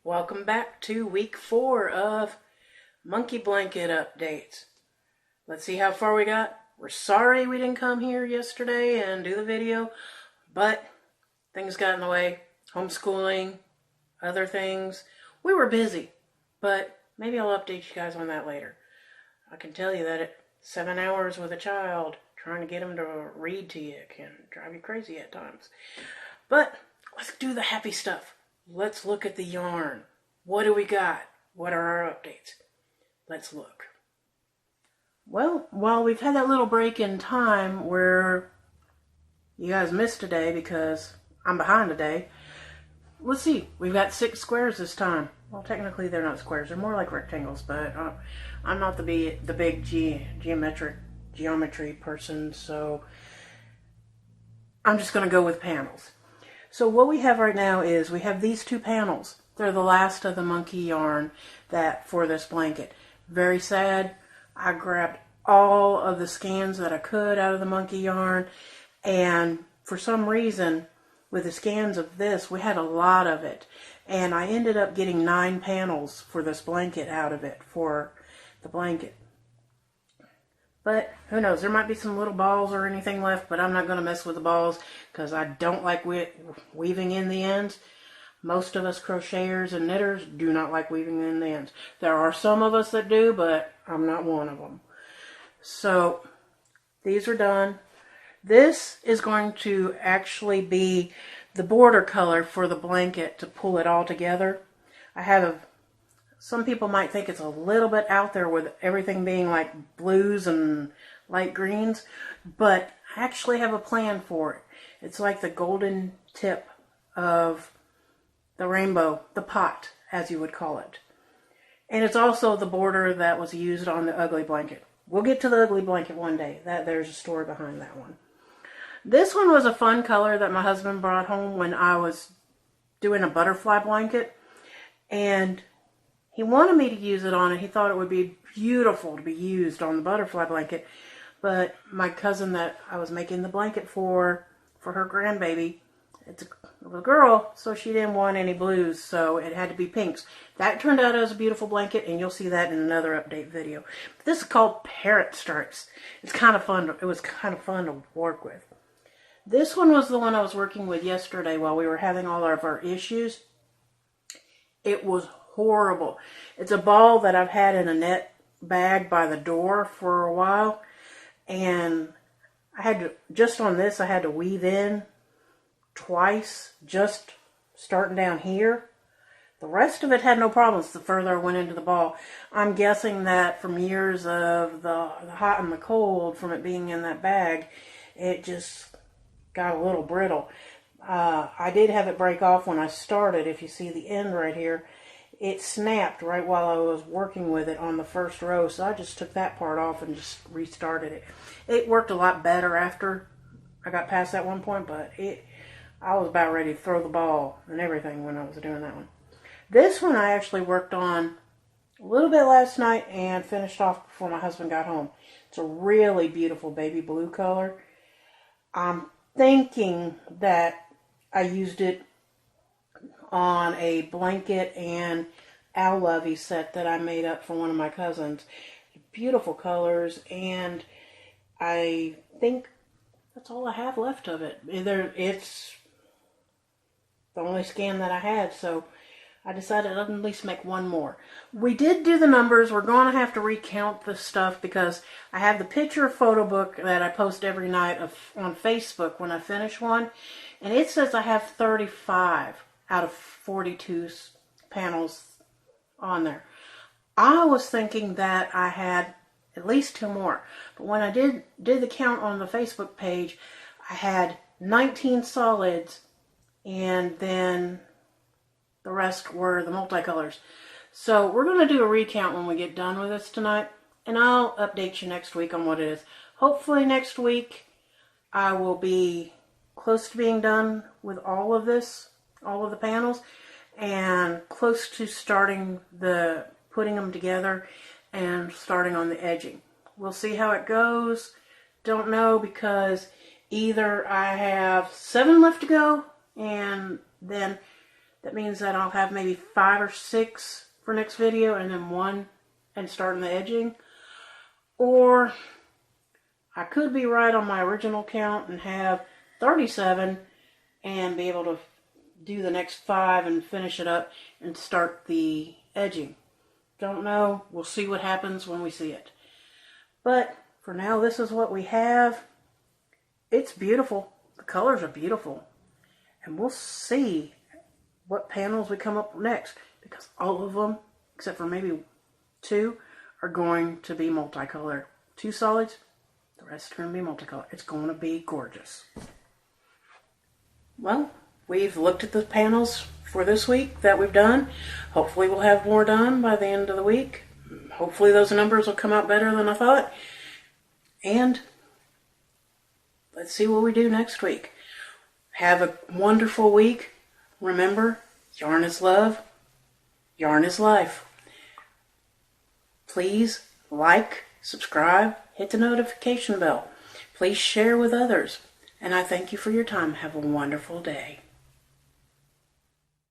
Welcome back to week 4 of Monkey Blanket updates. Let's see how far we got. We're sorry we didn't come here yesterday and do the video, but things got in the way. Homeschooling, other things. We were busy, but maybe I'll update you guys on that later. I can tell you that at 7 hours with a child, trying to get him to read to you can drive you crazy at times. But let's do the happy stuff. Let's look at the yarn. What do we got? What are our updates? Let's look. Well, while we've had that little break in time where you guys missed today because I'm behind today, let's see. We've got 6 squares this time. Well, technically they're not squares. They're more like rectangles, but I'm not the big geometry person, so I'm just going to go with panels. So what we have right now is we have these 2 panels. They're the last of the monkey yarn for this blanket. Very sad. I grabbed all of the scans that I could out of the monkey yarn, and for some reason with the scans of this we had a lot of it, and I ended up getting 9 panels for this blanket out of it for the blanket. But who knows, there might be some little balls or anything left, but I'm not going to mess with the balls because I don't like weaving in the ends. Most of us crocheters and knitters do not like weaving in the ends. There are some of us that do, but I'm not one of them. So these are done. This is going to actually be the border color for the blanket to pull it all together. Some people might think it's a little bit out there with everything being like blues and light greens, but I actually have a plan for it. It's like the golden tip of the rainbow, the pot, as you would call it. And it's also the border that was used on the ugly blanket. We'll get to the ugly blanket one day. There's a story behind that one. This one was a fun color that my husband brought home when I was doing a butterfly blanket, and he wanted me to use it on it. He thought it would be beautiful to be used on the butterfly blanket. But my cousin that I was making the blanket for her grandbaby, it's a little girl, so she didn't want any blues, so it had to be pinks. That turned out as a beautiful blanket, and you'll see that in another update video. But this is called Parrot Stripes. It was kind of fun to work with. This one was the one I was working with yesterday while we were having all of our issues. It was horrible. It's a ball that I've had in a net bag by the door for a while, and I had to weave in twice, just starting down here. The rest of it had no problems the further I went into the ball. I'm guessing that from years of the hot and the cold from it being in that bag, it just got a little brittle. I did have it break off when I started. If you see the end right here, it snapped right while I was working with it on the first row, so I just took that part off and just restarted it. It worked a lot better after I got past that one point, but I was about ready to throw the ball and everything when I was doing that one. This one I actually worked on a little bit last night and finished off before my husband got home. It's a really beautiful baby blue color. I'm thinking that I used it on a blanket and Owl Lovey set that I made up for one of my cousins. Beautiful colors, and I think that's all I have left of it. It's the only scan that I had, so I decided I'd at least make one more. We did do the numbers. We're going to have to recount the stuff because I have the picture photo book that I post every night on Facebook when I finish one, and it says I have 35 out of 42 panels on there. I was thinking that I had at least 2 more, but when I did the count on the Facebook page, I had 19 solids, and then the rest were the multicolors. So we're going to do a recount when we get done with this tonight, and I'll update you next week on what it is. Hopefully next week I will be close to being done with all of the panels, and close to starting putting them together and starting on the edging. We'll see how it goes. Don't know, because either I have 7 left to go and then That means that I'll have maybe 5 or 6 for next video and then 1 and starting the edging. Or I could be right on my original count and have 37 and be able to do the next 5 and finish it up and start the edging. Don't know. We'll see what happens when we see it. But for now, this is what we have. It's beautiful. The colors are beautiful. And we'll see what panels we come up with next, because all of them, except for maybe 2, are going to be multicolored. 2 solids, the rest are going to be multicolored. It's going to be gorgeous. Well, we've looked at the panels for this week that we've done. Hopefully we'll have more done by the end of the week. Hopefully those numbers will come out better than I thought. And let's see what we do next week. Have a wonderful week. Remember, yarn is love, yarn is life. Please like, subscribe, hit the notification bell. Please share with others. And I thank you for your time. Have a wonderful day.